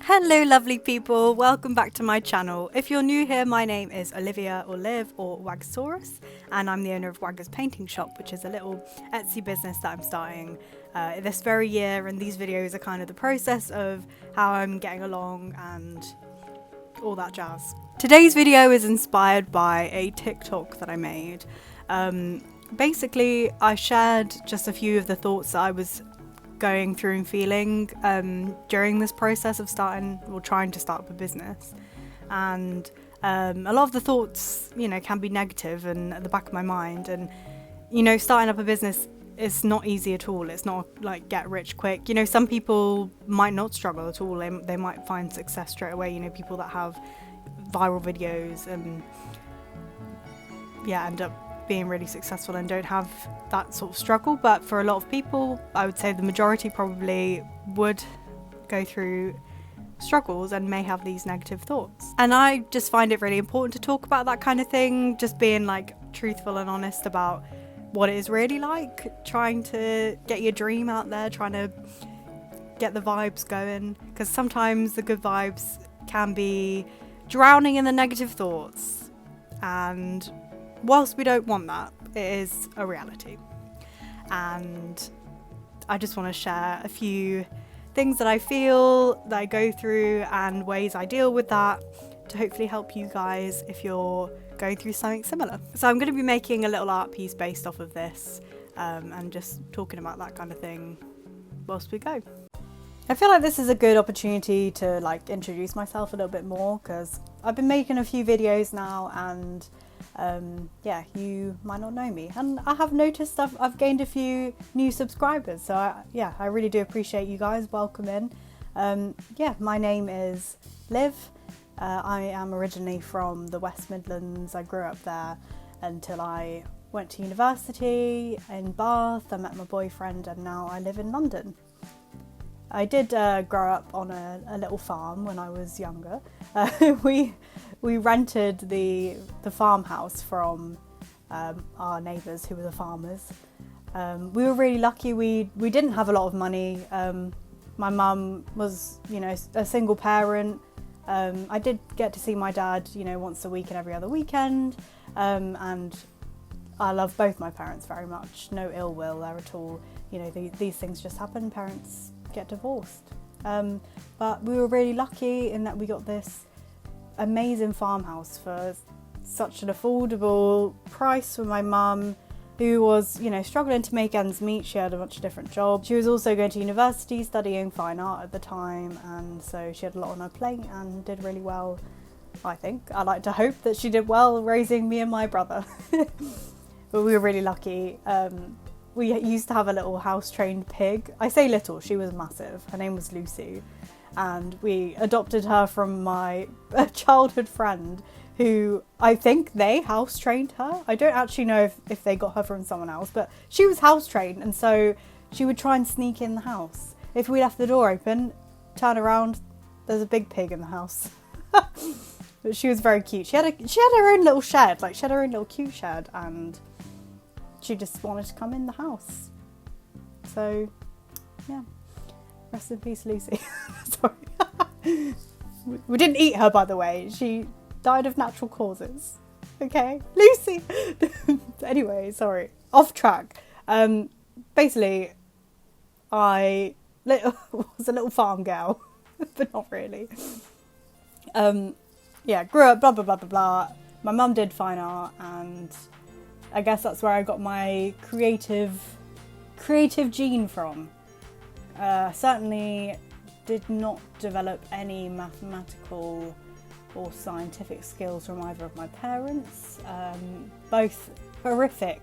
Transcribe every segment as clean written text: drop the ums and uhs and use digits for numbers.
Hello lovely people, welcome back to my channel. If you're new here, my name is Olivia or Liv or Wagsaurus, and I'm the owner of Wagger's Painting Shop, which is a little Etsy business that I'm starting this very year, and these videos are kind of the process of how I'm getting along and all that jazz. Today's video is inspired by a TikTok that I made. Basically, I shared just a few of the thoughts that I was going through and feeling during this process of starting or trying to start up a business, and a lot of the thoughts, can be negative and at the back of my mind. And starting up a business is not easy at all. It's not like get rich quick. Some people might not struggle at all. They might find success straight away. People that have viral videos and end up being really successful and don't have that sort of struggle. But for a lot of people, I would say the majority probably would go through struggles and may have these negative thoughts. And I just find it really important to talk about that kind of thing, just being like truthful and honest about what it is really like, trying to get your dream out there, trying to get the vibes going, because sometimes the good vibes can be drowning in the negative thoughts, and whilst we don't want that, it is a reality. And I just want to share a few things that I feel, that I go through, and ways I deal with that to hopefully help you guys if you're going through something similar. So I'm going to be making a little art piece based off of this, and just talking about that kind of thing whilst we go. I feel like this is a good opportunity to introduce myself a little bit more, because I've been making a few videos now, and you might not know me, and I have noticed I've gained a few new subscribers, so I really do appreciate you guys. Welcome in. My name is Liv. I am originally from the West Midlands. I grew up there until I went to university in Bath. I met my boyfriend, and now I live in London. I did grow up on a little farm when I was younger. We rented the farmhouse from our neighbours who were the farmers. We were really lucky. We didn't have a lot of money. My mum was, a single parent. I did get to see my dad, once a week and every other weekend. And I love both my parents very much. No ill will there at all. These things just happen. Parents get divorced. But we were really lucky in that we got this amazing farmhouse for such an affordable price for my mum, who was, struggling to make ends meet. She had a bunch of different jobs. She was also going to university studying fine art at the time, and so she had a lot on her plate and did really well, I think. I like to hope that she did well raising me and my brother. But we were really lucky. We used to have a little house-trained pig. I say little, she was massive. Her name was Lucy. And we adopted her from my childhood friend, who I think they house-trained her. I don't actually know if they got her from someone else, but she was house-trained, and so she would try and sneak in the house. If we left the door open, turn around, there's a big pig in the house. But she was very cute. She had her own little shed, she had her own little cute shed, and she just wanted to come in the house. So, yeah. Rest in peace, Lucy. Sorry. We didn't eat her, by the way. She died of natural causes. Okay? Lucy! Anyway, sorry. Off track. Basically, I was a little farm girl. But not really. Grew up, blah, blah, blah, blah, blah. My mum did fine art, and I guess that's where I got my creative gene from. Certainly did not develop any mathematical or scientific skills from either of my parents. Both horrific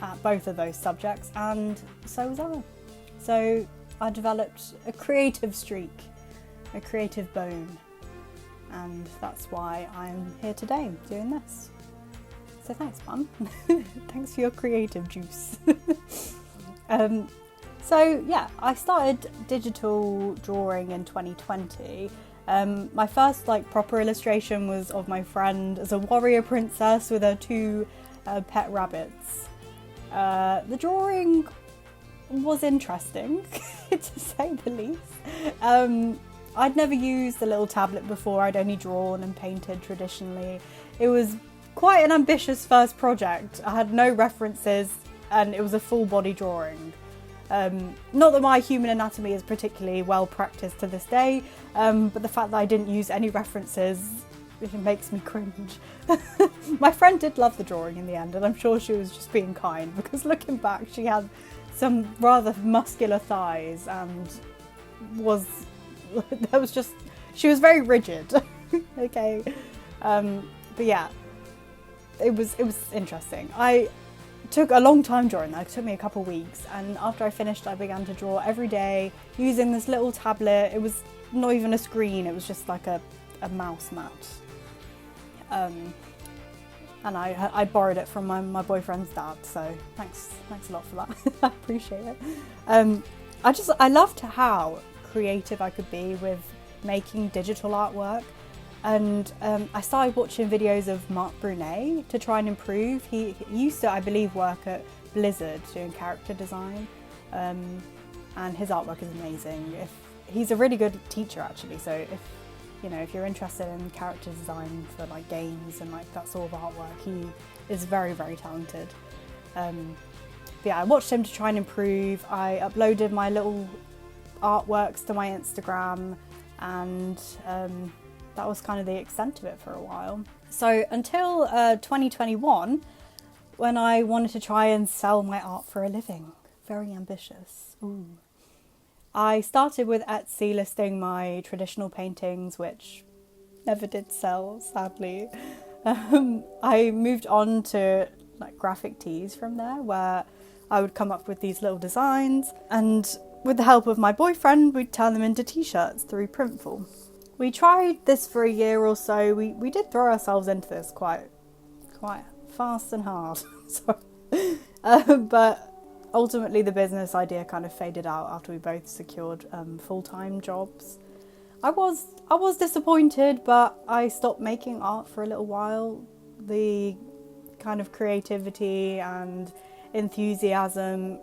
at both of those subjects, and so was I. So I developed a creative streak, a creative bone, and that's why I'm here today doing this. So thanks, Mum. Thanks for your creative juice. I started digital drawing in 2020. My first proper illustration was of my friend as a warrior princess with her two pet rabbits. The drawing was interesting, to say the least. I'd never used the little tablet before. I'd only drawn and painted traditionally. It was quite an ambitious first project. I had no references and it was a full body drawing. Not that my human anatomy is particularly well practiced to this day, but the fact that I didn't use any references, it makes me cringe. My friend did love the drawing in the end, and I'm sure she was just being kind, because looking back she had some rather muscular thighs and she was very rigid. Okay, but yeah, it was interesting. I took a long time drawing that. It took me a couple of weeks, and after I finished I began to draw every day using this little tablet. It was not even a screen, it was just like a mouse mat. And I borrowed it from my boyfriend's dad, so thanks a lot for that. I appreciate it. I loved how creative I could be with making digital artwork. And I started watching videos of Mark Brunet to try and improve. He used to, I believe, work at Blizzard doing character design, and his artwork is amazing. He's a really good teacher, actually, so if you're interested in character design for like games and like that sort of artwork, he is very, very talented. But yeah, I watched him to try and improve. I uploaded my little artworks to my Instagram, and that was kind of the extent of it for a while. So until 2021, when I wanted to try and sell my art for a living. Very ambitious. Ooh. I started with Etsy listing my traditional paintings, which never did sell, sadly. I moved on to like graphic tees from there, where I would come up with these little designs, and with the help of my boyfriend, we'd turn them into t-shirts through Printful. We tried this for a year or so. We did throw ourselves into this quite fast and hard. But ultimately the business idea kind of faded out after we both secured full-time jobs. I was disappointed, but I stopped making art for a little while. The kind of creativity and enthusiasm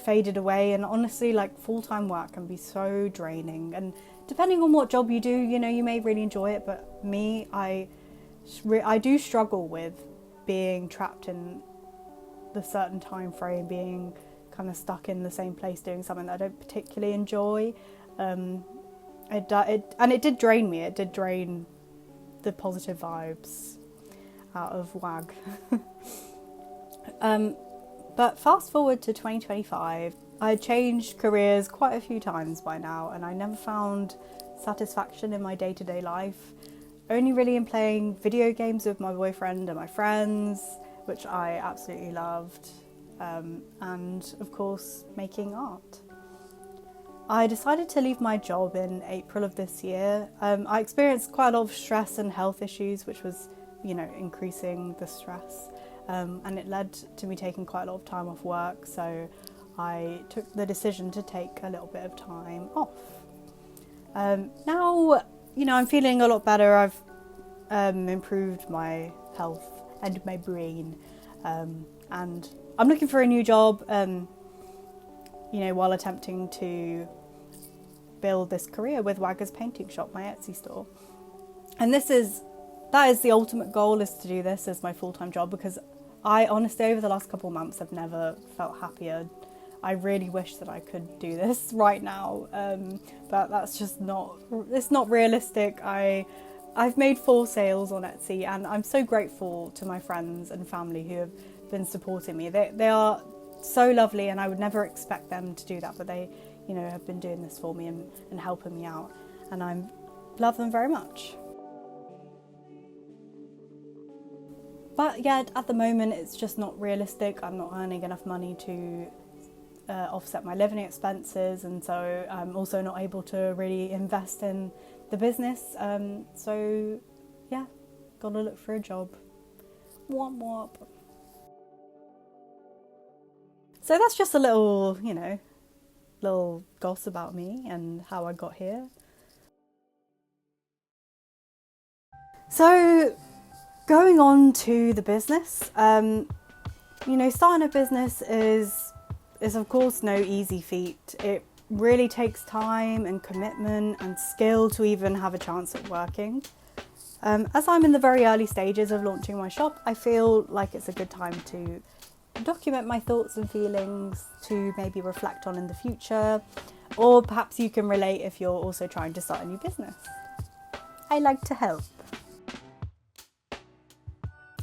faded away, and honestly, like, full-time work can be so draining, and depending on what job you do, you may really enjoy it, but me, I do struggle with being trapped in the certain time frame, being kind of stuck in the same place doing something that I don't particularly enjoy. It did drain me. It did drain the positive vibes out of WAG. But fast forward to 2025, I changed careers quite a few times by now, and I never found satisfaction in my day-to-day life. Only really in playing video games with my boyfriend and my friends, which I absolutely loved, and of course making art. I decided to leave my job in April of this year. I experienced quite a lot of stress and health issues, which was, increasing the stress, and it led to me taking quite a lot of time off work, so I took the decision to take a little bit of time off. Now, I'm feeling a lot better. I've improved my health and my brain, and I'm looking for a new job, while attempting to build this career with Wagger's Painting Shop, my Etsy store. And that is the ultimate goal, is to do this as my full-time job, because I honestly, over the last couple of months, have never felt happier. I really wish that I could do this right now, but that's just it's not realistic. I've made 4 sales on Etsy, and I'm so grateful to my friends and family who have been supporting me. They are so lovely, and I would never expect them to do that, but they, have been doing this for me and helping me out, and I love them very much. But yeah, at the moment it's just not realistic. I'm not earning enough money to offset my living expenses, and so I'm also not able to really invest in the business. So yeah, gotta look for a job. Womp womp. So that's just a little, little goss about me and how I got here. So going on to the business, starting a business is of course no easy feat. It really takes time and commitment and skill to even have a chance at working. As I'm in the very early stages of launching my shop, I feel like it's a good time to document my thoughts and feelings to maybe reflect on in the future, or perhaps you can relate if you're also trying to start a new business. I like to help.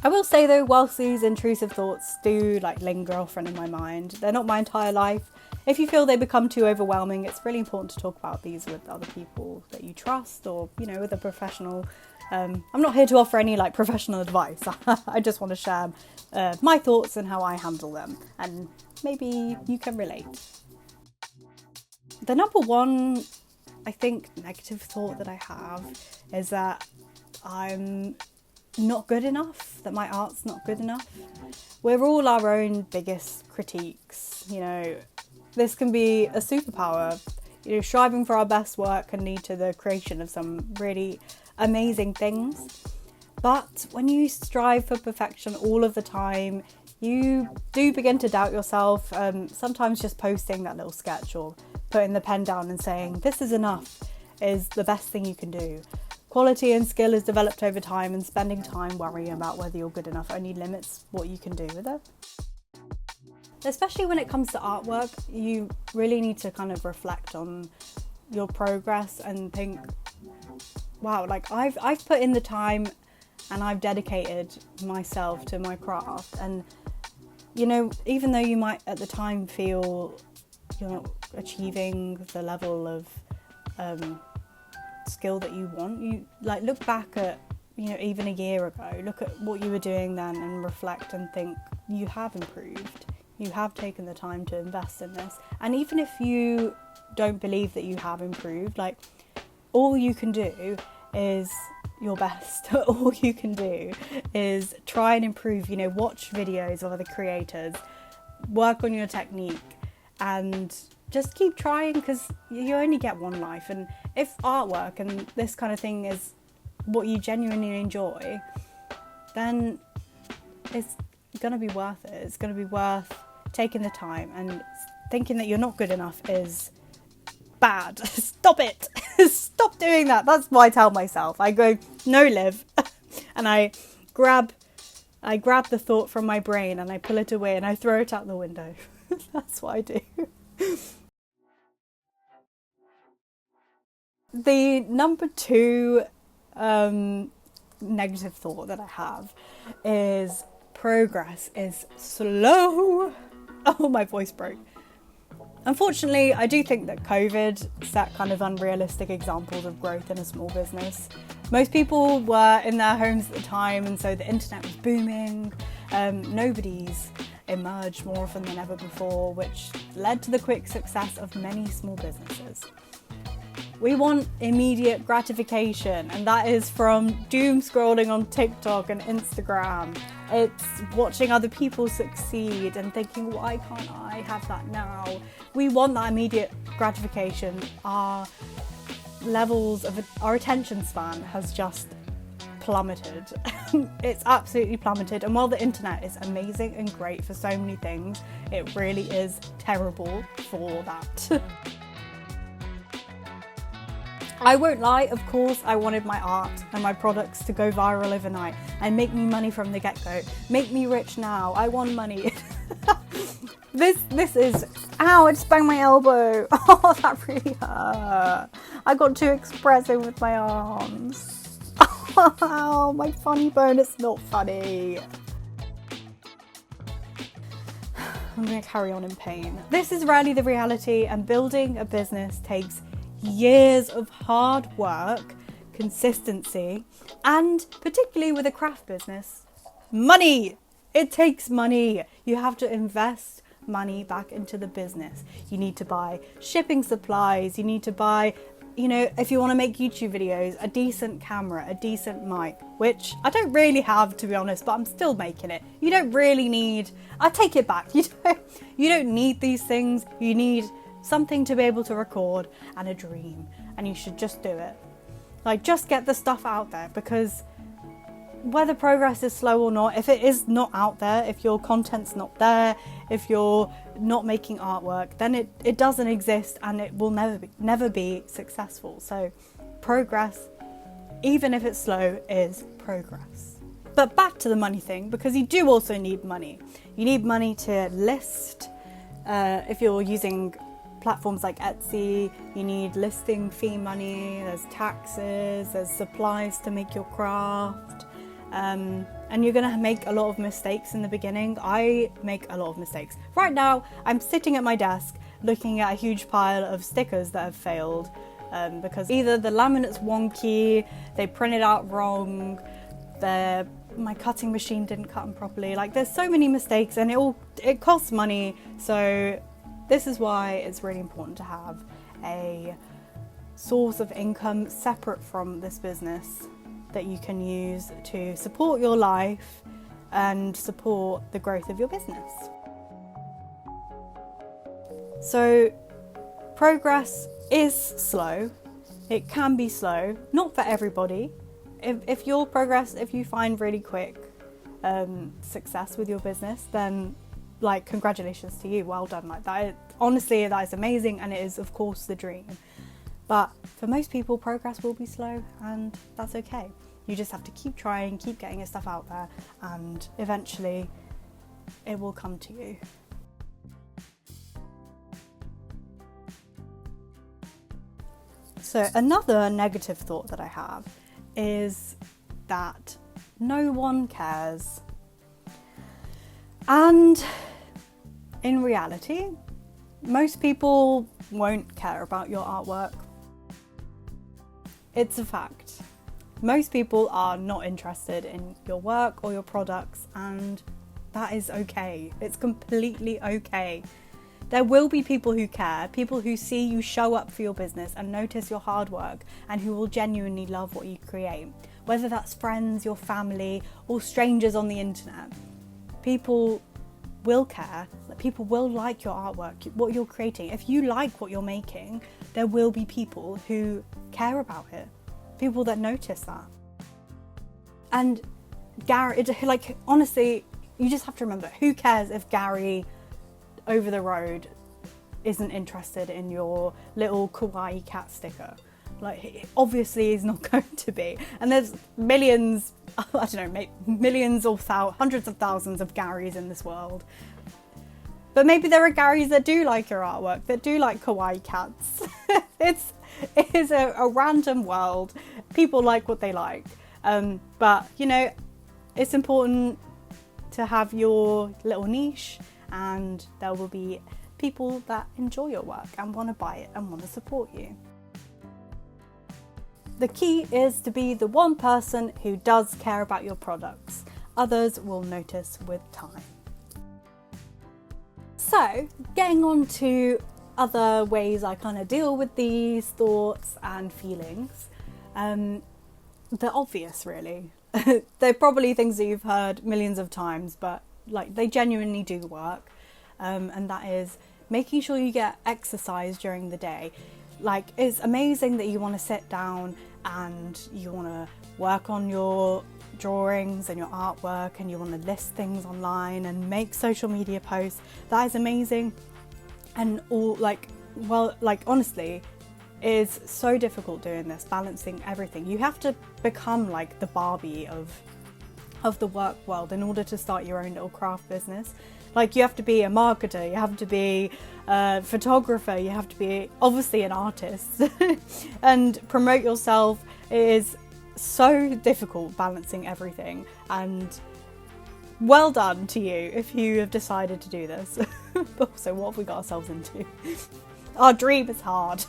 I will say though, whilst these intrusive thoughts do linger often in my mind, they're not my entire life. If you feel they become too overwhelming, it's really important to talk about these with other people that you trust, or with a professional. I'm not here to offer any professional advice. I just want to share my thoughts and how I handle them, and maybe you can relate. The number one, I think, negative thought that I have is that I'm not good enough, that my art's not good enough. We're all our own biggest critiques. This can be a superpower. Striving for our best work can lead to the creation of some really amazing things. But when you strive for perfection all of the time, you do begin to doubt yourself. Sometimes just posting that little sketch or putting the pen down and saying, this is enough, is the best thing you can do. Quality and skill is developed over time, and spending time worrying about whether you're good enough only limits what you can do with it. Especially when it comes to artwork, you really need to kind of reflect on your progress and think, wow, I've put in the time and I've dedicated myself to my craft. And, even though you might at the time feel you're not achieving the level of skill that you want, you look back at, even a year ago, look at what you were doing then and reflect and think, you have improved. You have taken the time to invest in this. And even if you don't believe that you have improved, all you can do is your best. All you can do is try and improve, watch videos of other creators, work on your technique, and just keep trying, because you only get one life. And if artwork and this kind of thing is what you genuinely enjoy, then it's going to be worth it. It's going to be worth taking the time, and thinking that you're not good enough is bad. Stop it. Stop doing that. That's what I tell myself. I go, no, Liv. And I grab the thought from my brain and I pull it away and I throw it out the window. That's what I do. The number two negative thought that I have is progress is slow. Oh, my voice broke. Unfortunately, I do think that COVID set kind of unrealistic examples of growth in a small business. Most people were in their homes at the time, and so the internet was booming. Nobody's emerged more often than ever before, which led to the quick success of many small businesses. We want immediate gratification, and that is from doom scrolling on TikTok and Instagram. It's watching other people succeed and thinking, why can't I have that now? We want that immediate gratification. Our levels of our attention span has just plummeted. It's absolutely plummeted. And while the internet is amazing and great for so many things, it really is terrible for that. I won't lie, of course, I wanted my art and my products to go viral overnight and make me money from the get-go. Make me rich now. I want money. This is... Ow, I just banged my elbow. Oh, that really hurt. I got too expressive with my arms. Oh, my funny bone, it's not funny. I'm going to carry on in pain. This is rarely the reality, and building a business takes years of hard work, consistency, and particularly with a craft business, money. It takes money. You have to invest money back into the business. You need to buy shipping supplies. You need to buy, if you want to make YouTube videos, a decent camera, a decent mic, which I don't really have, to be honest, but I'm still making it. You don't really need, I take it back. You don't need these things. You need something to be able to record and a dream, and you should just do it. Just get the stuff out there, because whether progress is slow or not, if it is not out there, if your content's not there, if you're not making artwork, then it doesn't exist and it will never be successful. So progress, even if it's slow, is progress. But back to the money thing, because you do also need money. You need money to list. If you're using platforms like Etsy, you need listing fee money, there's taxes, there's supplies to make your craft. And you're going to make a lot of mistakes in the beginning. I make a lot of mistakes. Right now, I'm sitting at my desk looking at a huge pile of stickers that have failed because either the laminate's wonky, they printed out wrong, my cutting machine didn't cut them properly. Like, there's so many mistakes and it costs money. So this is why it's really important to have a source of income separate from this business that you can use to support your life and support the growth of your business. So progress is slow. It can be slow, not for everybody. If you find really quick success with your business, then like, congratulations to you, well done. Like, that, honestly, that is amazing, and it is of course the dream. But for most people, progress will be slow, and that's okay. You just have to keep trying, keep getting your stuff out there, and eventually it will come to you. So another negative thought that I have is that no one cares. And in reality, most people won't care about your artwork. It's a fact. Most people are not interested in your work or your products, and that is okay. It's completely okay. There will be people who care, people who see you show up for your business and notice your hard work, and who will genuinely love what you create. Whether that's friends, your family, or strangers on the internet. People will care, people will like your artwork, what you're creating. If you like what you're making, there will be people who care about it, people that notice that. And Gary, like, honestly, you just have to remember, who cares if Gary over the road isn't interested in your little kawaii cat sticker? Like, obviously he's not going to be. And there's millions, I don't know, millions or hundreds of thousands of Garys in this world. But maybe there are Garys that do like your artwork, that do like kawaii cats. It is a random world. People like what they like. But, you know, it's important to have your little niche, and there will be people that enjoy your work and want to buy it and want to support you. The key is to be the one person who does care about your products. Others will notice with time. So, getting on to other ways I kind of deal with these thoughts and feelings. They're obvious, really. They're probably things that you've heard millions of times, but like, they genuinely do work. And that is making sure you get exercise during the day. Like, it's amazing that you want to sit down and you want to work on your drawings and your artwork, and you want to list things online and make social media posts. That is amazing. And honestly, it is so difficult doing this, balancing everything. You have to become like the Barbie of the work world in order to start your own little craft business. Like, you have to be a marketer, you have to be a photographer, you have to be obviously an artist and promote yourself. It is so difficult balancing everything, and well done to you if you have decided to do this. But also, what have we got ourselves into? Our dream is hard.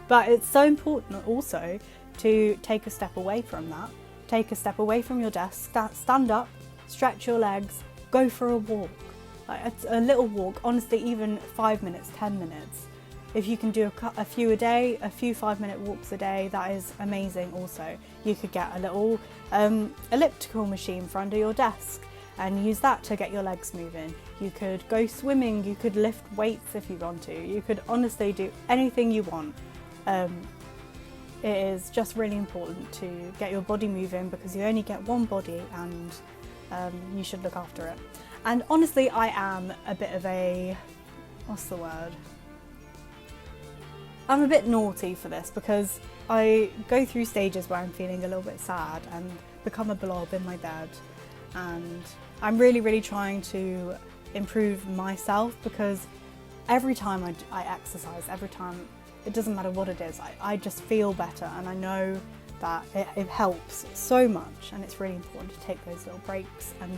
But it's so important also to take a step away from that. Take a step away from your desk, stand up, stretch your legs, go for a walk. Like, a little walk, honestly, even 5 minutes, 10 minutes. If you can do a few a day, a few 5-minute walks a day, that is amazing also. You could get a little elliptical machine for under your desk and use that to get your legs moving. You could go swimming, you could lift weights if you want to. You could honestly do anything you want. it is just really important to get your body moving, because you only get one body, and you should look after it. And honestly, I am a bit of a, what's the word? I'm a bit naughty for this, because I go through stages where I'm feeling a little bit sad and become a blob in my bed, and I'm really trying to improve myself, because every time I exercise, every time, it doesn't matter what it is, I just feel better, and I know that it helps so much, and it's really important to take those little breaks and,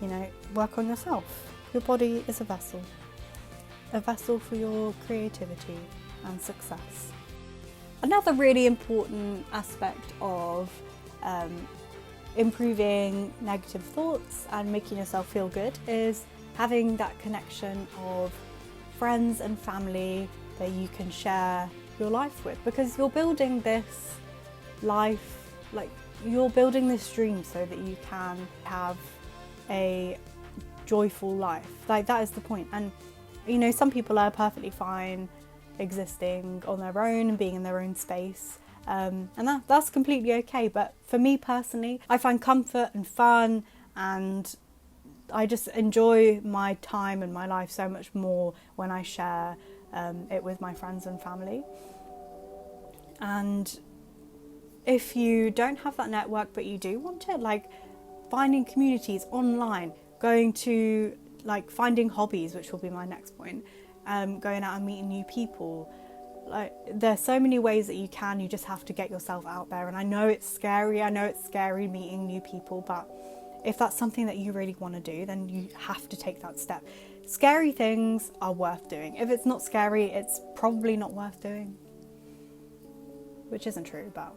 you know, work on yourself. Your body is a vessel for your creativity and success. Another really important aspect of improving negative thoughts and making yourself feel good is having that connection of friends and family that you can share your life with, because you're building this life, like you're building this dream so that you can have a joyful life. Like, that is the point. And you know, some people are perfectly fine existing on their own and being in their own space, and that's completely okay. But for me personally, I find comfort and fun, and I just enjoy my time and my life so much more when I share it with my friends and family. And if you don't have that network but you do want it, like finding communities online, going to, like, finding hobbies, which will be my next point, going out and meeting new people. Like, there's so many ways that you can, you just have to get yourself out there. And I know it's scary meeting new people, but if that's something that you really want to do, then you have to take that step. Scary things are worth doing. If it's not scary, it's probably not worth doing. Which isn't true, but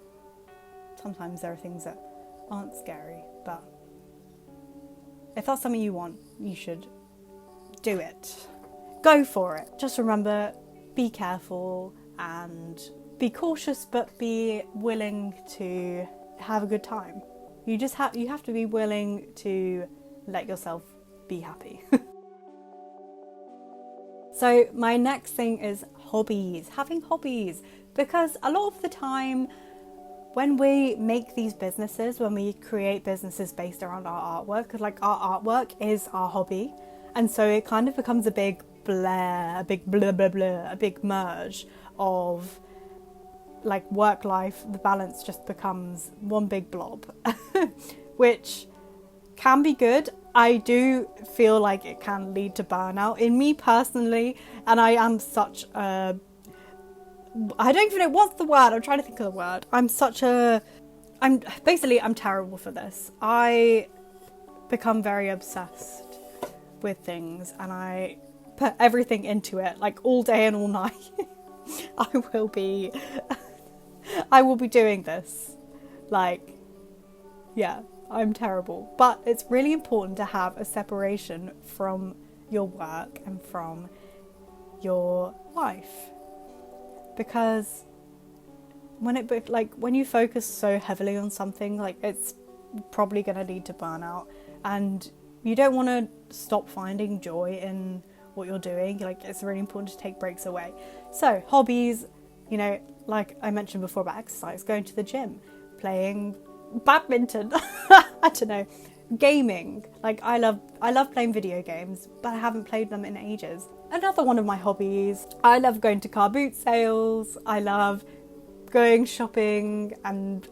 sometimes there are things that aren't scary. But if that's something you want, you should do it. Go for it. Just remember, be careful and be cautious, but be willing to have a good time. You have to be willing to let yourself be happy. So my next thing is hobbies. Having hobbies, because a lot of the time when we make these businesses, when we create businesses based around our artwork, because like our artwork is our hobby, and so it kind of becomes a big blur, a big blah blah blah, a big merge of like work life. The balance just becomes one big blob, which can be good. I do feel like it can lead to burnout in me personally, and I am such a, I don't even know what's the word, I'm trying to think of the word. I'm terrible for this. I become very obsessed with things, and I put everything into it, like all day and all night. I will be doing this. Like, yeah, I'm terrible. But it's really important to have a separation from your work and from your life. Because when you focus so heavily on something, like, it's probably going to lead to burnout, and you don't want to stop finding joy in what you're doing. Like, it's really important to take breaks away. So hobbies, you know, like I mentioned before about exercise, going to the gym, playing badminton, I don't know, gaming. Like, I love playing video games, but I haven't played them in ages. Another one of my hobbies, I love going to car boot sales. I love going shopping, and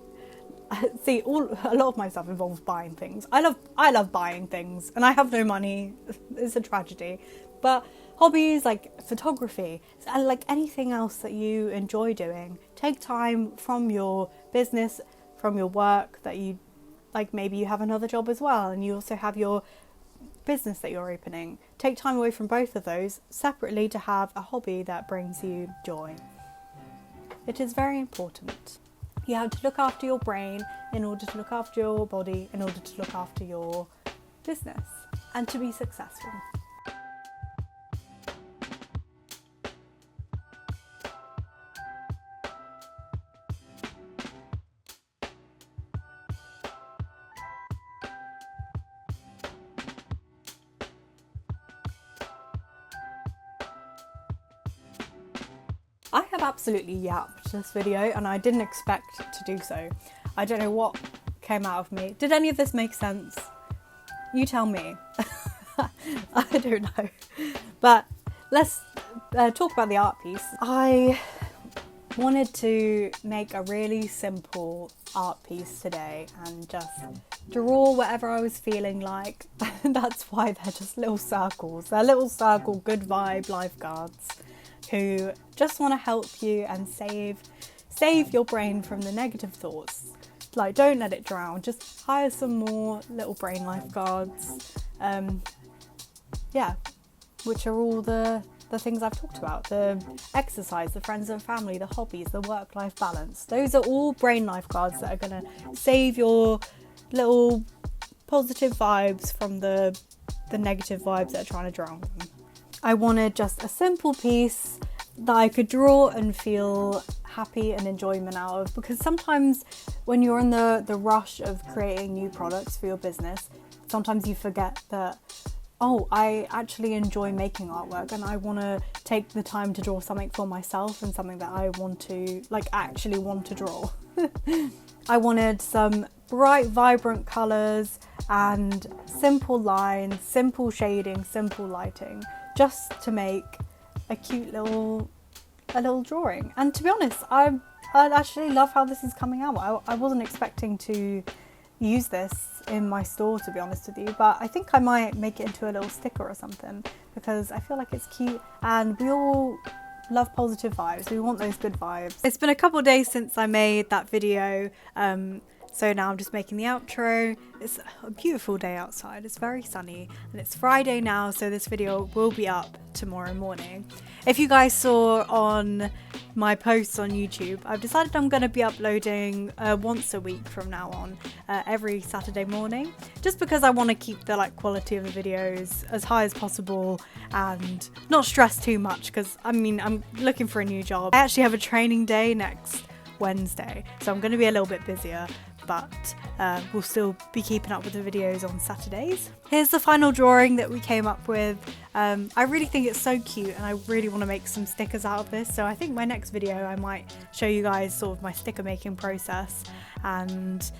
see, a lot of my stuff involves buying things. I love buying things, and I have no money. It's a tragedy. But hobbies like photography and like anything else that you enjoy doing, take time from your business, from your work that you, like, maybe you have another job as well, and you also have your business that you're opening. Take time away from both of those separately to have a hobby that brings you joy. It is very important. You have to look after your brain in order to look after your body, in order to look after your business, and to be successful. I have absolutely yapped watched this video and I didn't expect to do so. I don't know what came out of me. Did any of this make sense? You tell me. I don't know. But let's talk about the art piece. I wanted to make a really simple art piece today and just draw whatever I was feeling like. That's why they're just little circles. They're little circle good vibe lifeguards who just want to help you and save your brain from the negative thoughts. Like, don't let it drown. Just hire some more little brain lifeguards. Which are all the things I've talked about. The exercise, the friends and family, the hobbies, the work-life balance. Those are all brain lifeguards that are going to save your little positive vibes from the negative vibes that are trying to drown them. I wanted just a simple piece that I could draw and feel happy and enjoyment out of, because sometimes when you're in the rush of creating new products for your business, sometimes you forget that, oh, I actually enjoy making artwork and I want to take the time to draw something for myself and something that I want to, actually want to draw. I wanted some bright, vibrant colours and simple lines, simple shading, simple lighting, just to make a cute little drawing. And to be honest, I actually love how this is coming out. I wasn't expecting to use this in my store, to be honest with you, but I think I might make it into a little sticker or something, because I feel like it's cute and we all love positive vibes. We want those good vibes. It's been a couple of days since I made that video, so now I'm just making the outro. It's a beautiful day outside, it's very sunny, and it's Friday now, so this video will be up tomorrow morning. If you guys saw on my posts on YouTube, I've decided I'm going to be uploading once a week from now on, every Saturday morning, just because I want to keep the quality of the videos as high as possible and not stress too much, because I'm looking for a new job. I actually have a training day next Wednesday, so I'm going to be a little bit busier, but we'll still be keeping up with the videos on Saturdays. Here's the final drawing that we came up with. I really think it's so cute and I really want to make some stickers out of this, so I think my next video I might show you guys sort of my sticker making process, and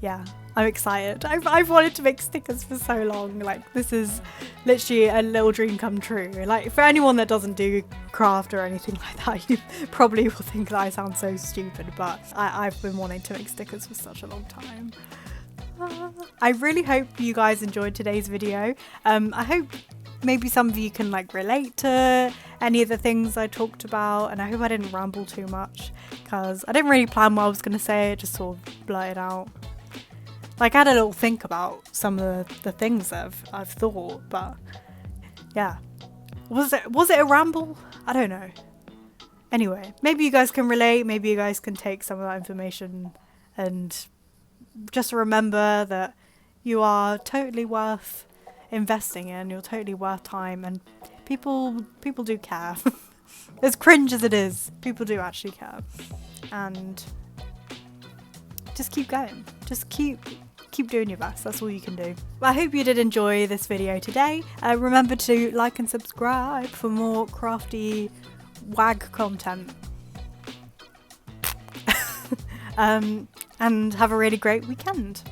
yeah, I'm excited. I've wanted to make stickers for so long. This is literally a little dream come true. For anyone that doesn't do craft or anything like that, you probably will think that I sound so stupid, but I've been wanting to make stickers for such a long time. I really hope you guys enjoyed today's video. I hope maybe some of you can relate to any of the things I talked about, and I hope I didn't ramble too much, because I didn't really plan what I was going to say. It just sort of blurted out. I had a little think about some of the things that I've thought, but yeah. Was it a ramble? I don't know. Anyway, maybe you guys can relate, maybe you guys can take some of that information and just remember that you are totally worth investing in, you're totally worth time, and people do care. As cringe as it is, people do actually care. And just keep going. Just keep doing your best. That's all you can do. I hope you did enjoy this video today. Remember to like and subscribe for more crafty wag content. And have a really great weekend.